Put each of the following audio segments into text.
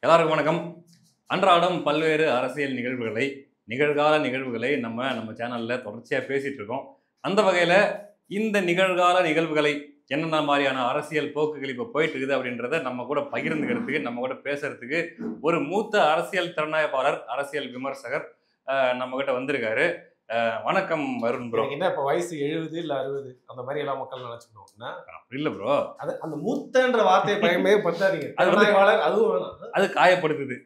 எல்லாருக்கும் வணக்கம். அன்றாடம் பல்வேறு அரசியல் நிகழ்கால நிகழ்வுகளை நம்ம சேனல்ல தொடர்ச்சியா பேசிட்டு இருக்கோம். அந்த வகையில இந்த நிகழ்கால நிகழ்வுகளை என்னென்ன மாதிரியான அரசியல் போக்குகள் இப்போ போயிட்டு இருக்குது அப்படின்றத நம்ம கூட பகிர்ந்துக்கிறதுக்கு, நம்ம கூட பேசுறதுக்கு ஒரு மூத்த அரசியல் திறனாய்வாளர், அரசியல் விமர்சகர் நம்ம கிட்ட வந்திருக்காரு. வணக்கம் வருண் ப்ரோ. என்ன இப்ப வயசு 70 இல்ல 60 அந்த மாதிரி எல்லாம் மக்கள் நினைச்சுக்கணும். இல்ல ப்ரோ, அது அந்த மூத்தன்ற வார்த்தையை பயமே படுத்தாதீங்க. திறனாய்வாளர் அதுவும் வேணாம். அது காயப்படுத்துது,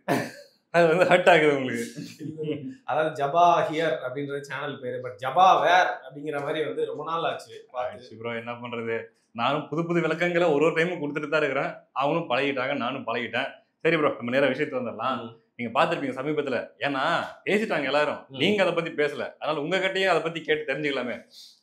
அது வந்து ஹர்ட் ஆகுது உங்களுக்கு. அதாவது ஜபா ஹியர் அப்படின்ற சேனல் பேரு, பட் ஜபா வேர் அப்படிங்கிற மாதிரி வந்து ரொம்ப நாள் ஆச்சு ப்ரோ. என்ன பண்றது, நானும் புது புது விளக்கங்களை ஒரு டைமும் கொடுத்துட்டு தான் இருக்கிறேன். அவனும் பழகிட்டாங்க, நானும் பழகிட்டேன். சரி ப்ரோ, நம்ம நேர விஷயத்துக்கு வந்துடலாம். நீங்க பாத்துருப்பீங்க சமீபத்துல, ஏன்னா பேசிட்டாங்க எல்லாரும், நீங்க அதை பத்தி பேசல, அதனால உங்ககிட்டயும் அதை பத்தி கேட்டு தெரிஞ்சுக்கலாமே.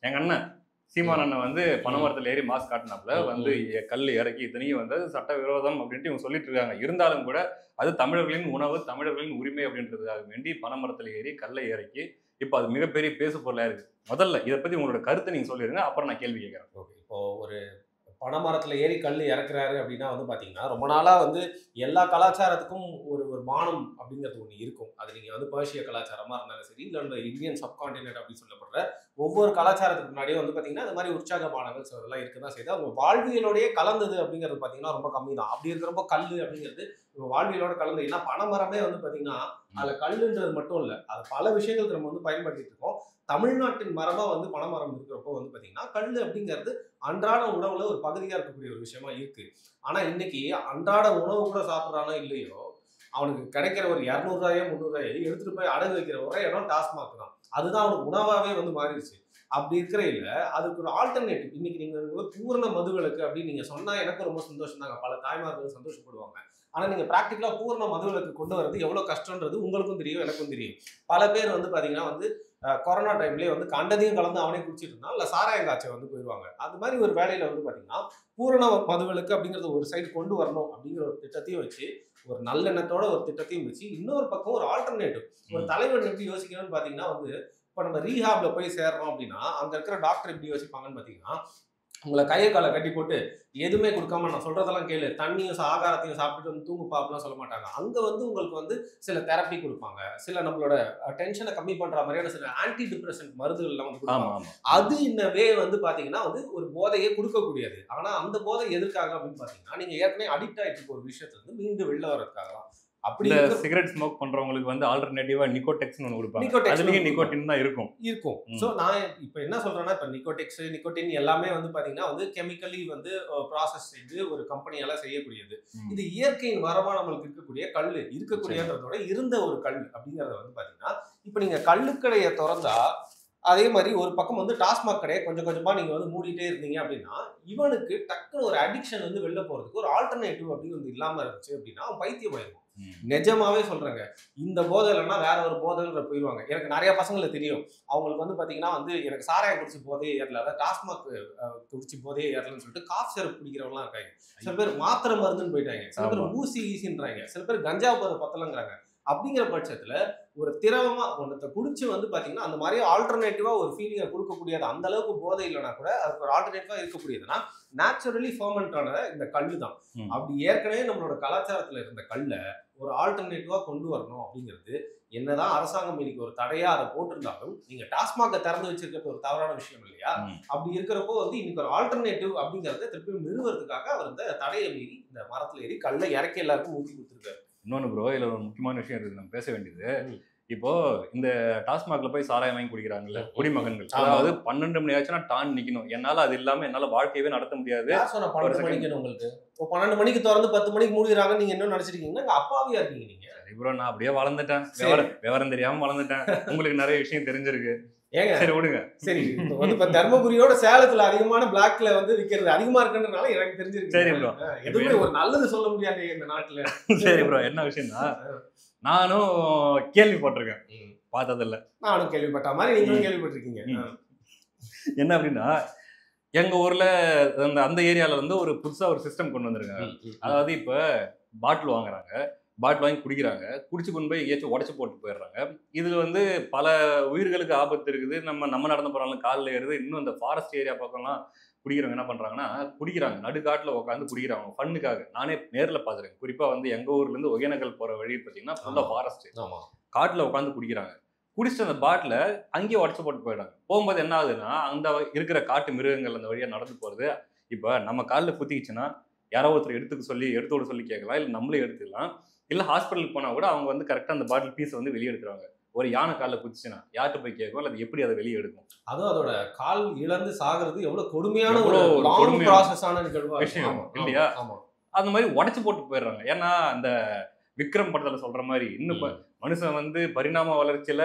எங்க அண்ணன் சீமான் அண்ணன் வந்து பனைமரத்துல ஏறி மாஸ்க் காட்டினாப்புல வந்து கல் இறக்கி இத்தனையும் வந்து சட்ட விரோதம் அப்படின்ட்டு இவங்க சொல்லிட்டு இருக்காங்க. இருந்தாலும் கூட அது தமிழர்களின் உணவு, தமிழர்களின் உரிமை அப்படின்றதுக்காக வேண்டி பனைமரத்துல ஏறி கல்லை இறக்கி இப்ப அது மிகப்பெரிய பேசு பொருளா இருக்கு. முதல்ல இதை பத்தி உங்களோட கருத்தை நீங்க சொல்லிருங்க, அப்புறம் நான் கேள்வி கேட்கறேன். இப்போ ஒரு பனைமரத்துல ஏறி கல் இறக்குறாரு அப்படின்னா வந்து பாத்தீங்கன்னா, ரொம்ப நாளா வந்து எல்லா கலாச்சாரத்துக்கும் ஒரு ஒரு மானம் அப்படிங்கிறது ஒண்ணு இருக்கும். அது நீங்க வந்து பர்ஷிய கலாச்சாரமா இருந்தாலும் சரி, இல்ல இந்த இந்தியன் சப்கான்டினென்ட் அப்படின்னு சொல்லப்படுற ஒவ்வொரு கலாச்சாரத்துக்கு முன்னாடியே வந்து பாத்தீங்கன்னா அது மாதிரி உற்சாக பானங்கள் சிலதெல்லாம் இருக்குதான் செய்யுது. அவங்க வாழ்வியலோடய கலந்தது அப்படிங்கிறது பாத்தீங்கன்னா ரொம்ப கம்மி தான். அப்படி இருக்கிறப்போ கல் அப்படிங்கிறது வாழ்வியலோட கலந்து, ஏன்னா பனைமரமே வந்து பாத்தீங்கன்னா அதுல கல்லுன்றது மட்டும் இல்ல, அது பல விஷயங்களுக்கு நம்ம வந்து பயன்படுத்திட்டு இருக்கோம். தமிழ்நாட்டின் மரபா வந்து பனைமரம் இருக்கிறப்போ வந்து பாத்தீங்கன்னா கல் அப்படிங்கிறது அன்றாட உணவுல ஒரு பகுதியா இருக்கக்கூடிய ஒரு விஷயமா இருக்கு. ஆனா இன்னைக்கு அன்றாட உணவு கூட சாப்பிட்றானோ இல்லையோ, அவனுக்கு கிடைக்கிற ஒரு 200 300 எடுத்துட்டு போய் அடகு வைக்கிற ஒரே இடம் டாஸ்மாக் தான். அதுதான் அவனுக்கு உணவாவே வந்து மாறிடுச்சு. அப்படி இருக்கிறையில அதுக்கு ஒரு ஆல்டர்னேட்டிவ் இன்னைக்கு நீங்க பூரண மதுவிலக்கு அப்படின்னு நீங்க சொன்னா எனக்கு ரொம்ப சந்தோஷம் தாங்க, பல தாய்மார்கள் சந்தோஷப்படுவாங்க. ஆனா நீங்க பிராக்டிகலா பூர்ண மதுவிலக்கு கொண்டு வரது எவ்வளவு கஷ்டம்ன்றது உங்களுக்கும் தெரியும், எனக்கும் தெரியும். பல பேர் வந்து பாத்தீங்கன்னா வந்து கொரோனா டைம்லேயே வந்து கண்டதையும் கலந்து அவனே குடிச்சிட்டு இருந்தான், இல்லை சாராயம் காய்ச்ச வந்து போயிடுவாங்க. அது மாதிரி ஒரு வேலையில வந்து பாத்தீங்கன்னா பூரண மதுவிலக்கு அப்படிங்கிறது ஒரு சைடு கொண்டு வரணும் அப்படிங்கிற ஒரு திட்டத்தையும் வச்சு, ஒரு நல்லெண்ணத்தோட ஒரு திட்டத்தையும் வச்சு, இன்னொரு பக்கம் ஒரு ஆல்டர்னேட்டிவ் ஒரு தலைவன் எப்படி யோசிக்கணும்னு பாத்தீங்கன்னா வந்து, இப்போ நம்ம ரீஹாப்ல போய் சேர்றோம் அப்படின்னா அங்க இருக்கிற டாக்டர் எப்படி யோசிப்பாங்கன்னு பாத்தீங்கன்னா, உங்களை கையை காலை கட்டி போட்டு எதுவுமே கொடுக்காம நான் சொல்றதெல்லாம் கேளு, தண்ணியும் ஆகாரத்தையும் சாப்பிட்டுட்டு வந்து தூங்குப்பா அப்படிலாம் சொல்ல மாட்டாங்க. அங்க வந்து உங்களுக்கு வந்து சில தெரப்பி கொடுப்பாங்க, சில நம்மளோட டென்ஷனை கம்மி பண்ற மாதிரியான சில ஆன்டி டிப்ரெசன்ட் மருந்துகள்லாம் வந்து கொடுப்பாங்க. அது இந்த வே வந்து பாத்தீங்கன்னா வந்து ஒரு போதையை கொடுக்கக்கூடியது. ஆனா அந்த போதை எதற்காக அப்படின்னு பாத்தீங்கன்னா, நீங்க ஏற்கனவே அடிக்ட் ஆயிட்டு ஒரு விஷயத்துல இருந்து மீண்டும் வெளில வர்றதுக்காக தான். அப்படி சிகரெட் ஸ்மோக் பண்றவங்களுக்கு வந்து ஆல்டர்னேட்டிவா நிக்கோடெக்ஸ்னு ஒன்னு கொடுப்பாங்க. அதுலயும் நிக்கோட்டின் தான் இருக்கும். சோ நான் இப்ப என்ன சொல்றேன்னா, இப்ப நிக்கோட்டின் எல்லாமே வந்து பாத்தீங்கன்னா வந்து கெமிக்கலி வந்து ப்ராசஸ் செய்து ஒரு கம்பெனியால செய்யக்கூடியது. இது இயற்கையின் வரமா நம்மளுக்கு இருக்கக்கூடிய கல், இருக்கக்கூடியன்றதோட இருந்த ஒரு கல் அப்படிங்கறத வந்து பாத்தீங்கன்னா, இப்ப நீங்க கள்ளுக்கடையை திறந்தா அதே மாதிரி ஒரு பக்கம் வந்து டாஸ்மாக் கடையை கொஞ்சம் கொஞ்சமா நீங்க வந்து மூடிட்டே இருந்தீங்க அப்படின்னா, இவனுக்கு டக்குன்னு ஒரு அடிக்ஷன் வந்து வெளில போறதுக்கு ஒரு ஆல்டர்னேட்டிவ் அப்படின்னு வந்து இல்லாம இருந்துச்சு அப்படின்னா அவன் பைத்தியம் ஆயிடும். நிஜமாவே சொல்றேங்க, இந்த போதை இல்லைன்னா வேற ஒரு போதைன்ற போயிடுவாங்க. எனக்கு நிறைய பசங்களை தெரியும், அவங்களுக்கு வந்து பாத்தீங்கன்னா வந்து எனக்கு சாராயம் குடிச்சு போதே ஏறல, அதாவது டாஸ்மாக் குடிச்சு போதே ஏறலன்னு சொல்லிட்டு காஃப் சிரப் குடிக்கிறவங்களாம் இருக்காங்க. சில பேர் மாத்திரை மருந்துன்னு போயிட்டாங்க, சில பேர் ஊசி ஈசின்றாங்க, சில பேர் கஞ்சா போதை பத்தலங்கிறாங்க. அப்படிங்கிற பட்சத்துல ஒரு திரவமா ஒன்றத்தை குடிச்சு வந்து பாத்தீங்கன்னா அந்த மாதிரி ஆல்டர்னேட்டிவா ஒரு ஃபீலிங்கை கொடுக்கக்கூடியது, அந்த அளவுக்கு போதை இல்லைனா கூட அதுக்கு ஒரு ஆல்டர்னேட்டிவா இருக்கக்கூடியதுன்னா நேச்சுரலி ஃபர்மெண்டான இந்த கல்லு தான். அப்படி ஏற்கனவே நம்மளோட கலாச்சாரத்துல இருந்த கல்லை ஒரு ஆல்டர்னேட்டிவா கொண்டு வரணும் அப்படிங்கிறது, என்னதான் அரசாங்கம் இன்னைக்கு ஒரு தடையா அதை போட்டிருந்தாலும், நீங்க டாஸ்மாக திறந்து வச்சிருக்கிறது ஒரு தவறான விஷயம் இல்லையா? அப்படி இருக்கிறப்போ வந்து இன்னைக்கு ஒரு ஆல்டர்னேட்டிவ் அப்படிங்கறத திருப்பி நிறுவறதுக்காக அவர் இந்த தடையை மீறி இந்த மரத்துல ஏறி கல்லை இறக்கி எல்லாருக்கும் ஊற்றி கொடுத்துருக்காரு. இன்னொன்னு ப்ரோ, இதுல ஒரு முக்கியமான விஷயம் இருக்கு நம்ம பேச வேண்டியது. இப்போ இந்த டாஸ்மாக்ல போய் சாராயம் வாங்கி குடிக்கிறாங்கல்ல குடிமகன்கள், அதாவது 12 மணி ஆச்சுன்னா டான் நிக்கணும், என்னால அது இல்லாம என்னால வாழ்க்கையவே நடத்த முடியாது. 12 மணிக்கு உங்களுக்கு 12 மணிக்கு திறந்து 10 மணிக்கு மூடிடுறாங்க, நீங்க என்ன நினைச்சிருக்கீங்கன்னா அப்பாவியா இருக்கீங்க நீங்க. சரி ப்ரோ, நான் அப்படியே வளர்ந்துட்டேன், விவரம் தெரியாம வளர்ந்துட்டேன், உங்களுக்கு நிறைய விஷயம் தெரிஞ்சிருக்கு. ஏங்க சரி விடுங்க. சரி, இப்ப தர்மபுரியோட சேலத்துல அதிகமான பிளாக்ல வந்து விக்கிறது அதிகமா இருக்குன்றனால எனக்கு தெரிஞ்சிருக்கு. சரி ப்ரோ, எதுவுமே ஒரு நல்லது சொல்ல முடியாது இந்த நாட்டுல. சரி ப்ரோ, என்ன விஷயம்னா நானும் கேள்விப்பட்டிருக்கேன், பார்த்ததில்ல. நானும் கேள்விப்பட்ட மாதிரி நீங்களும் கேள்விப்பட்டிருக்கீங்க. என்ன அப்படின்னா, எங்க ஊர்ல அந்த ஏரியால வந்து ஒரு புதுசா ஒரு சிஸ்டம் கொண்டு வந்திருக்காங்க. அதாவது இப்ப பாட்டில் வாங்குறாங்க, பாட்டில் வாங்கி குடிக்கிறாங்க, குடிச்சு கொண்டு போய் எங்கேயாச்சும் உடச்சு போட்டு போயிடுறாங்க. இதுல வந்து பல உயிர்களுக்கு ஆபத்து இருக்குது. நம்ம நடந்து போறாலும் காலில் ஏறுது. இன்னும் இந்த ஃபாரஸ்ட் ஏரியா பக்கம்லாம் குடிக்கிறவங்க என்ன பண்றாங்கன்னா குடிக்கிறாங்க, நடுக்காட்டுல உட்காந்து குடிக்கிறாங்க ஃபன்னுக்காக. நானே நேர்ல பாத்துருக்கேன். குறிப்பா வந்து எங்க ஊர்ல இருந்து ஒகேனக்கல் போற வழி பாத்தீங்கன்னா ஃபுல்லா ஃபாரஸ்ட், காட்டுல உட்காந்து குடிக்கிறாங்க. குடிச்சிட்டு அந்த பாட்டில அங்கேயே உடச்சு போட்டு போயிடாங்க. போகும்போது என்ன ஆகுதுன்னா அந்த இருக்கிற காட்டு மிருகங்கள் அந்த வழியா நடந்து போறது. இப்ப நம்ம காலில் குத்திக்கிச்சுன்னா யாரோ ஒருத்தர் எடுத்து விட சொல்லி கேட்கலாம், இல்லை நம்மளே எடுத்துக்கலாம். இல்லை ஹாஸ்பிட்டலுக்கு போனா கூட அவங்க வந்து கரெக்டாக அந்த பாட்டில் பீஸை வந்து வெளியே எடுத்துருவாங்க. ஒரு யானை காலில் குதிச்சுன்னா யார்கிட்ட போய் கேட்கும், இல்லை அது எப்படி அதை வெளியே எடுக்கும்? அதுவும் அதோட கால் இழந்து சாகிறது எவ்வளவு கொடுமையான ஒரு ப்ராசஸான விஷயம் இல்லையா? அந்த மாதிரி உடச்சு போட்டு போயிடுறாங்க. ஏன்னா அந்த விக்ரம் படத்துல சொல்ற மாதிரி இன்னும் மனுஷன் வந்து பரிணாம வளர்ச்சியில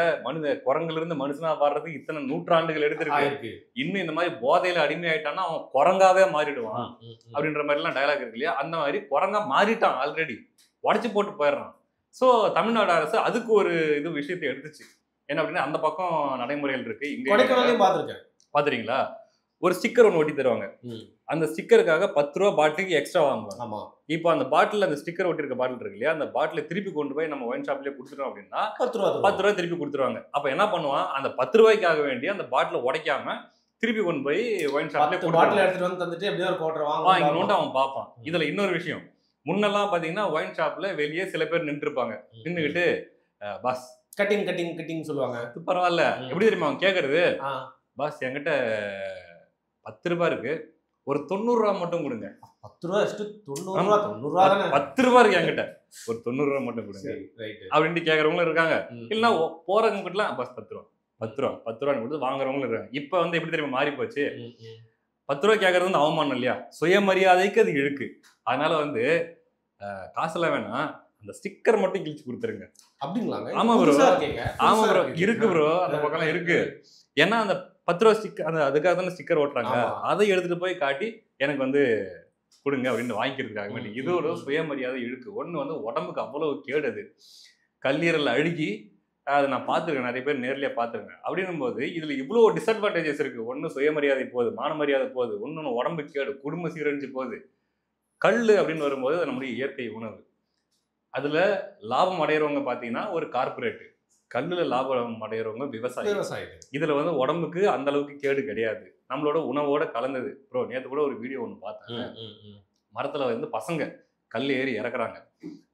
குரங்குல இருந்து மனுஷனா வர்றதுக்கு இத்தனை நூற்றாண்டுகள் எடுத்திருக்கு. இன்னும் இந்த மாதிரி போதையில அடிமையாயிட்டான்னா அவன் குரங்காவே மாறிடுவான் அப்படின்ற மாதிரி எல்லாம் டயலாக் இருக்கு இல்லையா? அந்த மாதிரி குரங்கா மாறிட்டான், ஆல்ரெடி உடச்சு போட்டு போயிடுறான். ஸோ தமிழ்நாடு அரசு அதுக்கு ஒரு விஷயத்தை எடுத்துச்சு. என்ன அப்படின்னா அந்த பக்கம் நடைமுறைகள் இருக்கு. இங்க பாத்துறீங்களா, ஒரு ஸ்டிக்கர் ஒன்று ஒட்டி தருவாங்க. அந்த ஸ்டிக்கருக்காக 10 ரூபா பாட்டிலுக்கு எக்ஸ்ட்ரா வாங்குவாங்க. இப்போ அந்த பாட்டில் அந்த ஸ்டிக்கர் ஒட்டி இருக்க பாட்டில் இருக்கு இல்லையா, அந்த பாட்டில திருப்பி கொண்டு போய் நம்ம ஒயின் ஷாப்லயே கொடுத்துட்டோம் அப்படின்னா 10 ரூபா திருப்பி கொடுத்துருவாங்க. அப்ப என்ன பண்ணுவான், அந்த 10 ரூபாய்க்காக வேண்டிய அந்த பாட்டில உடைக்காம திருப்பி கொண்டு போய் ஒயின் ஷாப்லயே பாட்டில் எடுத்துட்டு வந்து தந்துட்டு எப்படியோ ஒரு கோட்டர் வாங்கினோண்டு அவன் பார்ப்பான். இதுல இன்னொரு விஷயம், முன்னெல்லாம் பாத்தீங்கன்னா ஒயின் ஷாப்ல வெளியே சில பேர் நின்று இருப்பாங்க. நின்றுகிட்டு பாஸ் கட்டிங் கட்டிங் கட்டிங் சொல்லுவாங்க. பரவாயில்ல, எப்படி தெரியுமா அவன் கேட்கறது, பாஸ் என்கிட்ட 10 ரூபாய் இருக்கு, ஒரு 90 ரூபா மட்டும் கொடுங்க. 10 ரூபா 90 ரூபா 10 ரூபா இருக்கு என்கிட்ட, ஒரு 90 ரூபா மட்டும் கொடுங்க அப்படின்ட்டு கேட்கறவங்களும் இருக்காங்க. இல்லைன்னா போறவங்க கிட்டலாம் பஸ் 10 ரூபா 10 ரூபான்னு கொடுத்து வாங்குறவங்களும் இருக்காங்க. இப்ப வந்து எப்படி தெரியுமா மாறி போச்சு, 10 ரூபாய் கேட்கறது வந்து அவமானம் இல்லையா, சுயமரியாதைக்கு அது இருக்கு. அதனால வந்து காசெல்லாம் வேணாம், அந்த ஸ்டிக்கர் மட்டும் கிழிச்சு கொடுத்துருங்க அப்படிங்களாங்க. ஆமா ப்ரோ, ஆமா ப்ரோ, இருக்கு ப்ரோ, அந்த பக்கம் இருக்கு. ஏன்னா அந்த 10 ரூபா ஸ்டிக்கர், அந்த அதுக்காக தானே ஸ்டிக்கர் ஓட்டுறாங்க, அதை எடுத்துட்டு போய் காட்டி எனக்கு வந்து கொடுங்க அப்படின்னு வாங்கிக்கிறதுக்காக வேண்டி. இது ஒரு சுயமரியாதை இழுக்கு. ஒன்று வந்து உடம்புக்கு அவ்வளவு கேடுது, கல்லீரல் அழுகி. அதை நான் பார்த்துருக்கேன், நிறைய பேர் நேர்லயே பார்த்துருக்கேன். அப்படின்னும் போது இதுல இவ்வளோ டிஸ்அட்வான்டேஜஸ் இருக்கு. ஒன்று சுயமரியாதை போகுது, மான மரியாதை போகுது, ஒன்று உடம்பு கேடு, குடும்ப சீரழிஞ்சு போகுது. கல் அப்படின்னு வரும்போது அது நம்முடைய இயற்கை உணவு. அதுல லாபம் அடைகிறவங்க பார்த்தீங்கன்னா ஒரு கார்பரேட், கல்லுல லாபம் அடைகிறவங்க விவசாயி. இதுல வந்து உடம்புக்கு அந்த அளவுக்கு கேடு கிடையாது, நம்மளோட உணவோட கலந்தது. ப்ரோ நேற்று கூட ஒரு வீடியோ ஒன்று பார்த்தேன், மரத்துல வந்து பசங்க கல் ஏறி இறக்குறாங்க.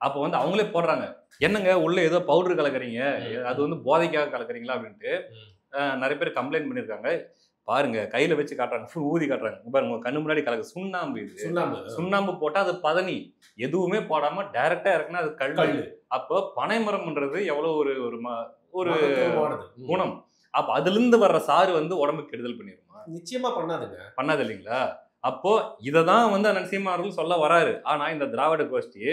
அப்போ வந்து அவங்களே போடுறாங்க, என்னங்க உள்ள ஏதோ பவுடர் கலக்குறீங்க, அது வந்து போதைக்காக கலக்குறீங்களா அப்படின்ட்டு நிறைய பேர் கம்ப்ளைண்ட் பண்ணியிருக்காங்க. பாருங்க கையில வச்சு காட்டுறாங்க, ஃபுல் ஊதி காட்டுறாங்க, பாருங்க கண்ணு முன்னாடி கலக்கு சுண்ணாம்பு. இது சுண்ணாம்பு போட்டா அது பதனி, எதுவுமே போடாம டைரக்டா இறக்குனா அது கல். அப்போ பனைமரம்ன்றது எவ்வளவு ஒரு குணம். அப்ப அதுல இருந்து வர்ற சாறு வந்து உடம்புக்கு கெடுதல் பண்ணிருமா? நிச்சயமா பண்ணாது இல்லைங்களா? அப்போ இததான் வந்து நரசிம்மர்கள் சொல்ல வராரு. ஆனா இந்த திராவிட கோஷ்டி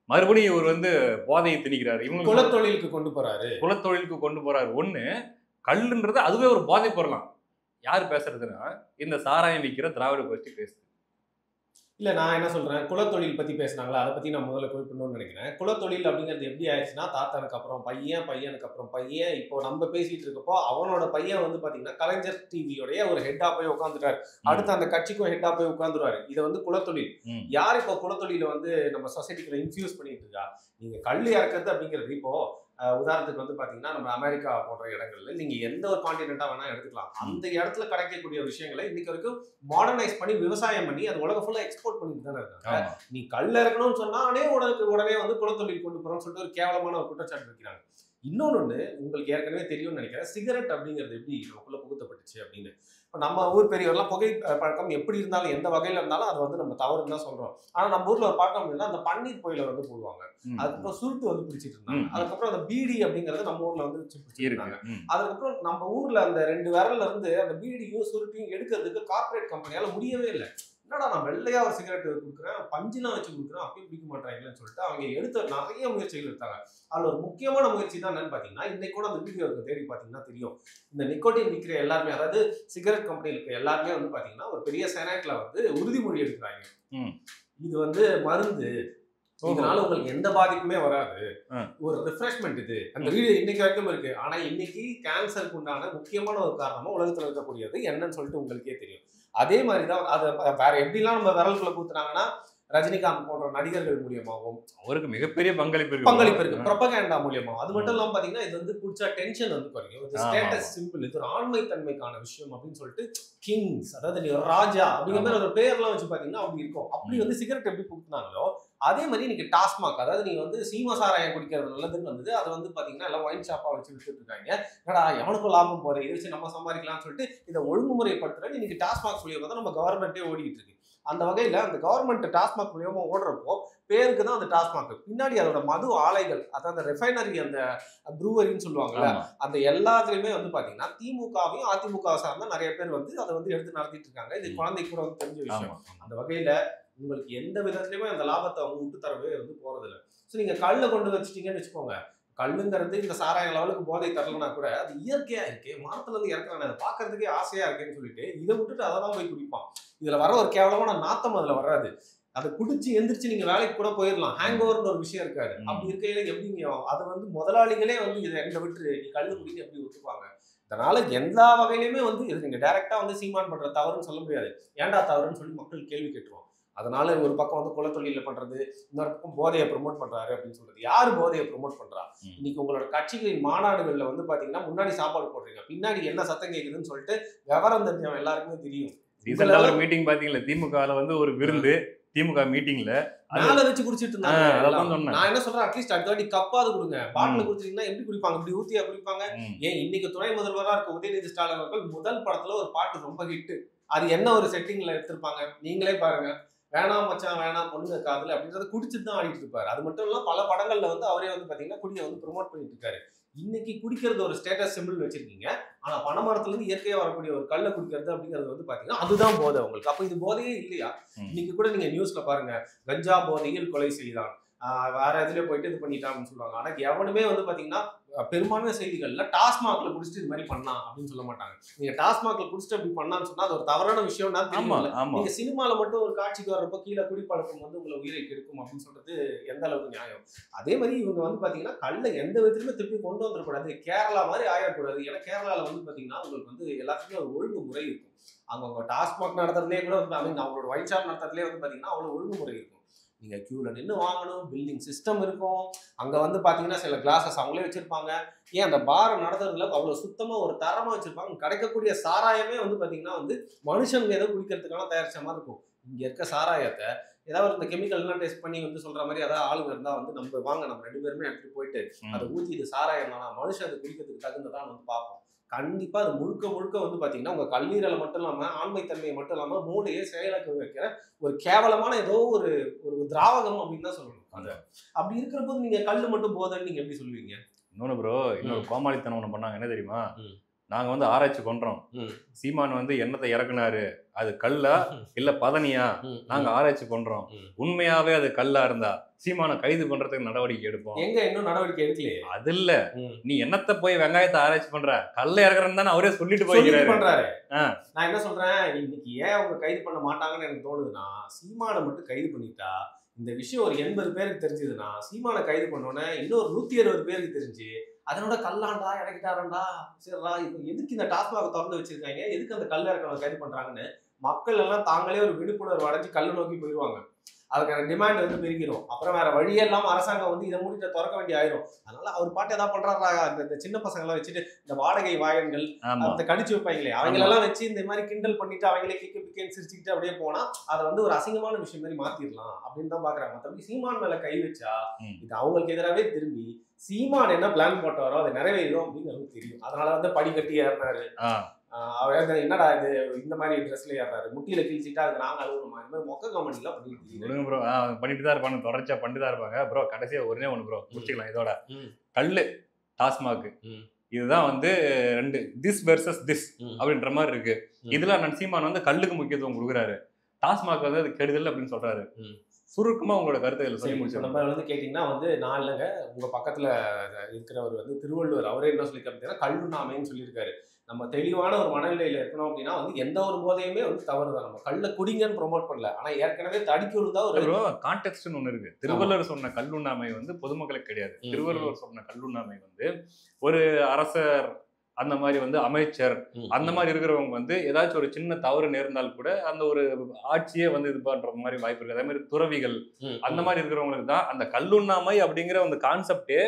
மறுபடியும் இவர் வந்து போதையை திணிக்கிறாரு, இவங்க குலத்தொழிலுக்கு கொண்டு போறாரு. ஒண்ணு கல்லுன்றது அதுவே ஒரு போதை பொருளாம். யார் பேசுறதுன்னா இந்த சாராயம் விற்கிற திராவிட கோஷ்டி பேசுது. இல்ல நான் என்ன சொல்றேன், குலத்தொழில் பத்தி பேசினாங்களா, அதை பத்தி நான் முதல்ல குறிப்பிடணும்னு நினைக்கிறேன். குலத்தொழில் அப்படிங்கிறது எப்படி ஆயிடுச்சுன்னா, தாத்தானுக்கு அப்புறம் பையன், பையனுக்கு அப்புறம் பையன், இப்போ நம்ம பேசிட்டு இருக்கப்போ அவனோட பையன் வந்து பாத்தீங்கன்னா கலைஞர் டிவியோடைய ஒரு ஹெட்டா போய் உட்காந்துட்டாரு, அடுத்து அந்த கட்சிக்கும் ஹெட்டா போய் உட்காந்துருவாரு. இதை வந்து குலத்தொழில். யார் இப்போ குலத்தொழில வந்து நம்ம சொசைட்டிக்குள்ள இன்ஃபியூஸ் பண்ணிட்டு இருக்கா? நீங்க கல் இறக்குறது அப்படிங்கிறது இப்போ உதாரணத்துக்கு வந்து பாத்தீங்கன்னா நம்ம அமெரிக்கா போன்ற இடங்கள்ல நீங்க எந்த ஒரு கான்டினென்ட்டா வேணா எடுத்துக்கலாம், அந்த இடத்துல கிடைக்கக்கூடிய விஷயங்களை இன்னைக்கு வரைக்கும் மாடர்னைஸ் பண்ணி விவசாயம் பண்ணி அது உலகம் ஃபுல்லா எக்ஸ்போர்ட் பண்ணிட்டு தானே இருக்காங்க. நீ கல் இறக்கணும்னு சொன்னாலே உடனே வந்து குலத்தொழில் கொண்டு போறோம்னு சொல்லிட்டு ஒரு கேவலமான ஒரு குற்றச்சாட்டு வைக்கிறாங்க. இன்னொன்னு உங்களுக்கு ஏற்கனவே தெரியும்னு நினைக்கிறேன், சிகரெட் அப்படிங்கிறது எப்படி நமக்குள்ள புகுத்தப்பட்டுச்சு அப்படின்னு. இப்போ நம்ம ஊர் பெரியவர்லாம் புகை பழக்கம் எப்படி இருந்தாலும் எந்த வகையில இருந்தாலும் அதை வந்து நம்ம தவறுன்னு தான் சொல்றோம். ஆனா நம்ம ஊர்ல ஒரு பழக்கம் இல்லைன்னா அந்த பன்னீர் புயல வந்து போடுவாங்க, அதுக்கப்புறம் சுருட்டு வந்து பிடிச்சிட்டு இருந்தாங்க, அதுக்கப்புறம் அந்த பீடி அப்படிங்கறது நம்ம ஊர்ல வந்து பிடிச்சிருக்காங்க. அதுக்கப்புறம் நம்ம ஊர்ல அந்த 2 விரல்ல இருந்து அந்த பீடியும் சுருட்டையும் எடுக்கிறதுக்கு கார்பரேட் கம்பெனியால முடியவே இல்லை. என்னடா நான் வெள்ளையா ஒரு சிகரெட் கொடுக்குறேன், பஞ்சுலாம் வச்சு கொடுக்குறேன், அப்பயும் பிடிக்க மாட்டாங்களேன்னு சொல்லிட்டு அவங்க எடுத்த நிறைய முயற்சிகள் எடுத்தாங்க. அதுல ஒரு முக்கியமான முயற்சி தான் என்னன்னு பாத்தீங்கன்னா, இன்னைக்கு கூட அந்த வீடியோ தேடி பாத்தீங்கன்னா தெரியும், இந்த நிக்கோட்டின் விற்கிற எல்லாருமே, அதாவது சிகரெட் கம்பெனியில் இருக்க எல்லாருமே வந்து பாத்தீங்கன்னா ஒரு பெரிய செனட்ல வந்து உறுதிமொழி எடுக்கிறாங்க, இது வந்து மருந்து, இதனால உங்களுக்கு எந்த பாதிப்புமே வராது, ஒரு ரிஃப்ரெஷ்மெண்ட், இது அந்த வீடியோ இன்னைக்கு வரைக்கும் இருக்கு. ஆனா இன்னைக்கு கேன்சருக்கு உண்டான முக்கியமான ஒரு காரணமா உலகத்துல இருக்கக்கூடியது என்னன்னு சொல்லிட்டு உங்களுக்கே தெரியும். அதே மாதிரிதான் அதை வேற எப்படிலாம் நம்ம விரலுக்குள்ள கூத்துனாங்கன்னா, ரஜினிகாந்த் போன்ற நடிகர்கள் மூலியமாகவும் அவருக்கு மிகப்பெரிய பங்களிப்பு இருக்கு ப்ரொபகேண்டா மூலியமா. அது மட்டும் இல்லாம பாத்தீங்கன்னா இது வந்து குடிச்சா டென்ஷன் வந்து குறையும். ஸ்டேட்டஸ் சிம்பிள், இது ஒரு ஆண்மைத்தன்மைக்கான விஷயம் அப்படின்னு சொல்லிட்டு கிங்ஸ், அதாவது நீ ஒரு ராஜா அப்படிங்கிற மாதிரி ஒரு பேர்லாம் வச்சு பாத்தீங்கன்னா அப்படி இருக்கும். அப்படி வந்து சிகரெட் எப்படி கொடுத்தாங்களோ அதே மாதிரி இன்னைக்கு டாஸ்மாக், அதாவது நீங்க வந்து சீம சாராயம் குடிக்கிறது நல்லதுன்னு வந்தது. அது வந்து பாத்தீங்கன்னா எல்லாம் ஒயின் ஷாப்பா வச்சு வித்துட்டு இருக்காங்க. ஏடா எவனுக்கும் லாபம் போதே, இதை வச்சு நம்ம சம்பாதிக்கலாம்னு சொல்லிட்டு இதை ஒழுங்குமுறைப்படுத்துறது இன்னைக்கு டாஸ்மாக் மூலியமா தான் நம்ம கவர்மெண்ட்டே ஓடிட்டு இருக்கு. அந்த வகையில அந்த கவர்மெண்ட் டாஸ்மாக் மூலியமா ஓடுறப்போ பேருக்கு தான் அந்த டாஸ்மாக், பின்னாடி அதோட மது ஆலைகள், அதாவது அந்த ரெஃபைனரி, அந்த ப்ரூவரின்னு சொல்லுவாங்கல்ல, அந்த எல்லாத்துலயுமே வந்து பாத்தீங்கன்னா திமுகவையும் அதிமுக சார்ந்த நிறைய பேர் வந்து அதை வந்து எடுத்து நடத்திட்டு இருக்காங்க. இது குழந்தை கூட வந்து தெரிஞ்ச விஷயம். அந்த வகையில உங்களுக்கு எந்த விதத்துலயுமே அந்த லாபத்தை அவங்க விட்டு தரவே வந்து போறதில்லை. ஸோ நீங்க கல்லை கொண்டு வச்சுட்டீங்கன்னு வச்சுக்கோங்க, கல்லுங்கிறது இந்த சாராய லெவலுக்கு போதை தரலனா கூட அது இயற்கையா இருக்கு, மரத்துல இருந்து இறக்குறானே, அதை பாக்குறதுக்கே ஆசையா இருக்குன்னு சொல்லிட்டு இதை விட்டுட்டு அதை தான் போய் குடிப்பான். இதுல வர ஒரு கேவலமான நாத்தம் அதுல வராது. அதை குடிச்சு எந்திரிச்சு நீங்க வேலைக்கு கூட போயிடலாம். ஹேங் ஓவர்னு ஒரு விஷயம் இருக்காது. அப்படி இருக்கையில எப்படிங்க அதை வந்து முதலாளிகளே வந்து இதை எங்க விட்டு நீ கல்லு குடிக்க எப்படி ஒத்துப்பாங்க? அதனால எல்லா வகையிலுமே வந்து இது நீங்க டைரக்டா வந்து சீமான் பண்ற தவறுன்னு சொல்ல முடியாது. ஏன்டா தவறுன்னு சொல்லி மக்கள் கேள்வி கேட்டுருவோம். அதனால ஒரு பக்கம் வந்து குலத்தொழில பண்றது, இன்னொரு பக்கம் போதையை ப்ரொமோட் பண்றாரு அப்படின்னு சொல்றது. யாரு போதையை ப்ரொமோட் பண்றா? இன்னைக்கு உங்களோட கட்சிகளின் மாநாடுகள்ல வந்து பாத்தீங்கன்னா முன்னாடி சாப்பாடு போடுறீங்க, பின்னாடி என்ன சத்தம் கேக்குதுன்னு சொல்லிட்டு விவரம் தெரிஞ்சவன் எல்லாருக்குமே தெரியும். மீட்டிங் பாத்தீங்களா, திமுகல வந்து ஒரு விருந்து, திமுக மீட்டிங்ல மேல வச்சு குடிச்சிட்டு இருந்தாங்க. நான் என்ன சொல்றேன், அட்லீஸ்ட் அடுத்த வாட்டி கப்பாது கொடுங்க. பாட்டில் குடிச்சீங்கன்னா எப்படி குடிப்பாங்க? இப்படி ஊத்தியா குடிப்பாங்க? ஏன் இன்னைக்கு துணை முதல்வரா இருக்க உதயநிதி ஸ்டாலின் அவர்கள் முதல் படத்துல ஒரு பாட்டு ரொம்ப ஹிட். அது என்ன ஒரு செட்டிங்ல எடுத்திருப்பாங்க நீங்களே பாருங்க. வேணாம் மச்சான் வேணாம் பொண்ணுங்க காதல் அப்படின்றத குடிச்சிட்டு தான் ஆடிட்டு இருப்பாரு. அது மட்டும் இல்லாம பல படங்கள்ல வந்து அவரே வந்து பாத்தீங்கன்னா குடியை வந்து ப்ரொமோட் பண்ணிட்டு இருக்காரு. இன்னைக்கு குடிக்கிறது ஒரு ஸ்டேட்டஸ் சிம்பிள் வச்சிருக்கீங்க. ஆனா பனைமரத்துல இருந்து இயற்கையா வரக்கூடிய ஒரு கல்லை குடிக்கிறது அப்படிங்கிறது வந்து பாத்தீங்கன்னா அதுதான் போதை உங்களுக்கு. அப்ப இது போதையே இல்லையா? இன்னைக்கு கூட நீங்க நியூஸ்ல பாருங்க, கஞ்சா போதையில் கொலை செய்தான், வேற எதுலயே போயிட்டு இது பண்ணிட்டான்னு சொல்லுவாங்க. ஆனா எவனுமே வந்து பாத்தீங்கன்னா பெரும்பான்மை செய்திகள்ல டாஸ்மாக்ல குடிச்சிட்டு இது மாதிரி பண்ணா அப்படின்னு சொல்ல மாட்டாங்க. நீங்க டாஸ்மாக்ல குடிச்சிட்டு அப்படி பண்ணான்னு சொன்னா அது ஒரு தவறான விஷயம் தான் தெரியும். நீங்க சினிமால மட்டும் ஒரு காட்சிக்கு வர்றப்போ கீழே குடிப்பழக்கம் வந்து உங்களை உயிரை கெடுக்கும் அப்படின்னு சொல்றது எந்த அளவுக்கு நியாயம்? அதே மாதிரி இவங்க வந்து பாத்தீங்கன்னா கல்லை எந்த விதத்திலுமே திருப்பி கொண்டு வந்துடக்கூடாது, கேரளா மாதிரி ஆயிடக்கூடாது. ஏன்னா கேரளால வந்து பாத்தீங்கன்னா உங்களுக்கு வந்து எல்லாத்துக்குமே ஒரு ஒழுங்குமுறை இருக்கும். அவங்க டாஸ்மாக் நடத்துறதுலேயே கூட வந்து அவங்களோட ஒயின் ஷாப் நடத்துறதுலேயே வந்து பாத்தீங்கன்னா அவ்வளவு ஒழுங்குமுறை இருக்கும். நீங்க கியூல நின்று வாங்கணும், பில்டிங் சிஸ்டம் இருக்கும். அங்க வந்து பாத்தீங்கன்னா சில கிளாஸஸ் அவங்களே வச்சிருப்பாங்க. ஏன் அந்த பார் நடத்துறதுல அவ்வளவு சுத்தமா ஒரு தரமா வச்சிருப்பாங்க. கிடைக்கக்கூடிய சாராயமே வந்து பாத்தீங்கன்னா வந்து மனுஷங்க ஏதோ குடிக்கிறதுக்கான தயாரிச்ச மாதிரி இருக்கும். இங்க இருக்க சாராயத்தை ஏதாவது இந்த கெமிக்கல் எல்லாம் டெஸ்ட் பண்ணி வந்து சொல்ற மாதிரி ஏதாவது ஆளுங்க இருந்தா வந்து நம்ம வாங்க நம்ம 2 பேருமே எடுத்துட்டு போயிட்டு அதை ஊத்தி இது சாராயம் தானா, மனுஷன் அதை குடிக்கிறதுக்கு தகுந்ததான் வந்து பார்ப்போம். கண்டிப்பா அது முழுக்க முழுக்க வந்து பாத்தீங்கன்னா உங்க கல்லீரலை மட்டும் இல்லாம ஆண்மைத்தன்மையை மட்டும் இல்லாம மூளையை செயலாக்க வைக்கிற ஒரு கேவலமான ஏதோ ஒரு ஒரு திராவகம் அப்படின்னு தான் சொல்லணும். அது அப்படி இருக்கிற போது நீங்க கல்லு மட்டும் போதன்னு நீங்க எப்படி சொல்லுவீங்க? இன்னொன்னு ப்ரோ, இன்னொரு கோமாளித்தனம் ஒண்ணு பண்ணாங்க. என்ன தெரியுமா? நாங்க வந்து ஆராய்ச்சி பண்றோம், சீமான் வந்து என்னத்தை இறக்குனாரு, அது கல்லா இல்ல பதனியா, நாங்க ஆராய்ச்சி பண்றோம். உண்மையாவே அது கல்லா இருந்தா சீமானை கைது பண்றதுக்கு நடவடிக்கை எடுப்போம். எங்க இன்னும் நடவடிக்கை எடுக்கலையே. அது இல்ல, நீ என்னத்தை போய் வெங்காயத்தை ஆராய்ச்சி பண்ற, கல்ல இறக்குறன்னு தானே அவரே சொல்லிட்டு பண்றாரு. நான் என்ன சொல்றேன், இன்னைக்கு ஏன் அவங்க கைது பண்ண மாட்டாங்கன்னு எனக்கு தோணுதுன்னா, சீமானை மட்டும் கைது பண்ணிட்டா இந்த விஷயம் ஒரு 80 பேருக்கு தெரிஞ்சதுன்னா, சீமானை கைது பண்ணோன்னே இன்னொரு 160 பேருக்கு தெரிஞ்சு அதனோட கல்லாண்டா இறக்கிட்டாரண்டா சரிடா, இப்போ எதுக்கு இந்த டாஸ்மாக திறந்து வச்சிருக்காங்க, எதுக்கு அந்த கல் இறக்கணும் கைது பண்றாங்கன்னு மக்கள் எல்லாம் தாங்களே ஒரு விழிப்புணர்வு அடைஞ்சு கல்லை நோக்கி போயிடுவாங்க. அதுக்கான டிமாண்ட் வந்து பெருகிடும். அப்புறம் வேற வழியே இல்லாம அரசாங்கம் வந்து இதை மூடிட்டு திறக்க வேண்டிய ஆயிரும். அதனால அவர் பாட்டு ஏதாவது பண்றாரா, இந்த சின்ன பசங்க எல்லாம் வச்சுட்டு இந்த வாடகை வாயன்கள் அந்த கடிச்சு வைப்பாங்களே அவங்களெல்லாம் வச்சு இந்த மாதிரி கிண்டல் பண்ணிட்டு அவங்களே கிக்கு பிக்கேன்னு சிரிச்சுக்கிட்டு அப்படியே போனா அதை வந்து ஒரு அசிங்கமான விஷயம் மாதிரி மாத்திடலாம் அப்படின்னு தான் பாக்குறாங்க. மற்றபடி சீமான் மேல கை வச்சா இது அவங்களுக்கு எதிராகவே திரும்பி சீமான் என்ன பிளான் போட்டாரோ அதை நிறைவேறும் அப்படின்னு நமக்கு தெரியும். அதனால வந்து படிக்கட்டி ஏறினாரு. அவர் என்னடா இது இந்த மாதிரி ட்ரெஸ்ல ஏறாரு, முட்டியில கிழிச்சிட்டா அது நாங்க அழுகணுமா, இந்த மாதிரி மொக்க காமெடி எல்லாம் பண்ணிட்டு ப்ரோ பண்ணிட்டு தான் இருப்பாங்க, தொடர்ச்சியா பண்ணிட்டு தான் இருப்பாங்க ப்ரோ. கடைசியா ஒரே ஒண்ணு ப்ரோ முடிச்சுக்கலாம் இதோட, கல்லு டாஸ்மாக் இதுதான் வந்து ரெண்டு திஸ் வெர்சஸ் திஸ் அப்படின்ற மாதிரி இருக்கு. இதுல சீமான் வந்து கல்லுக்கு முக்கியத்துவம் கொடுக்குறாரு, டாஸ்மாக் வந்து அது கெடுதல் அப்படின்னு சொல்றாரு. சுருக்கமா உங்களோட கருத்துக்களை சொல்லி முடிச்சு. நம்ம வந்து கேட்டீங்கன்னா வந்து நான் இல்லைங்க, உங்க பக்கத்துல இருக்கிறவர் வந்து திருவள்ளுவர், அவரே என்ன சொல்லியிருக்காரு, கல்லுண்ணாமைன்னு சொல்லியிருக்காரு. நம்ம தெளிவான ஒரு மனநிலையில இருக்கணும் அப்படின்னா வந்து எந்த ஒரு போதையுமே வந்து தவறுதான். நம்ம கல்ல குடிங்கன்னு ப்ரொமோட் பண்ணல, ஆனா ஏற்கனவே தடுக்கி விழுந்தா ஒரு கான்டெக்ட்னு ஒண்ணு இருக்கு. திருவள்ளுவர் சொன்ன கல்லுண்ணாமை வந்து பொதுமக்களுக்கு கிடையாது. திருவள்ளுவர் சொன்ன கல்லுண்ணாமை வந்து ஒரு அரசர் அந்த மாதிரி வந்து அமைச்சர் அந்த மாதிரி இருக்கிறவங்க வந்து ஏதாச்சும் ஒரு சின்ன தவறு நேர்ந்தால் கூட அந்த ஒரு ஆட்சியே வந்து இது பண்ற மாதிரி வாய்ப்பு இருக்கு. அதே மாதிரி துறவிகள் அந்த மாதிரி இருக்கிறவங்களுக்கு தான் அந்த கல்லுண்ணாமை அப்படிங்கிற அந்த கான்செப்டே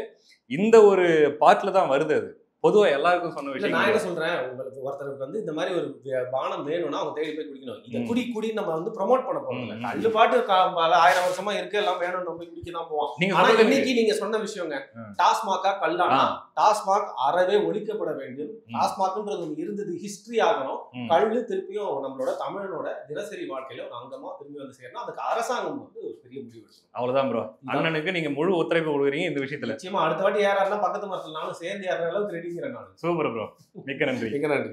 இந்த ஒரு பாட்டுல தான் வருது. அது பொதுவா எல்லாருக்கும் சொன்ன விஷயம். நான் என்ன சொல்றேன், உங்களுக்கு ஒருத்தருக்கு வந்து இந்த மாதிரி ஒரு பானம் வேணும்னா அவங்க தேடி போய் குடிக்கணும். இதை குடி நம்ம வந்து ப்ரொமோட் பண்ண போறோம். கல்லு பாட்டு 1000 வருஷமா இருக்கு, எல்லாம் வேணும், நம்ம போய் குடிக்க தான் போவோம். ஆனா இன்னைக்கு நீங்க சொன்ன விஷயங்க, டாஸ்மாகா கல்லானா, டாஸ்மாக் அறவே ஒழிக்கப்பட வேண்டும். டாஸ்மாக்ன்றது இருந்தது ஹிஸ்டரி ஆகணும். கல்லு திருப்பியும் நம்மளோட தமிழனோட தினசரி வாழ்க்கையில ஒரு அங்கமா திரும்பி வந்து சேரணும். அதுக்கு அரசாங்கம் வந்து ஒரு பெரிய முடிவு எடுக்கணும். அவ்வளவுதான் ப்ரோ. அண்ணனுக்கு நீங்க முழு ஒத்துழைப்பு கொடுக்குறீங்க இந்த விஷயத்துல. நிச்சயமா அடுத்த வாட்டி யாராருன்னா பக்கத்து மரத்துல நானும் சேர்ந்து ஏற அளவுக்கு ரெடிங்கிறேன் நான். சூப்பர் ப்ரோ, மிக்க நன்றி. மிக்க நன்றி.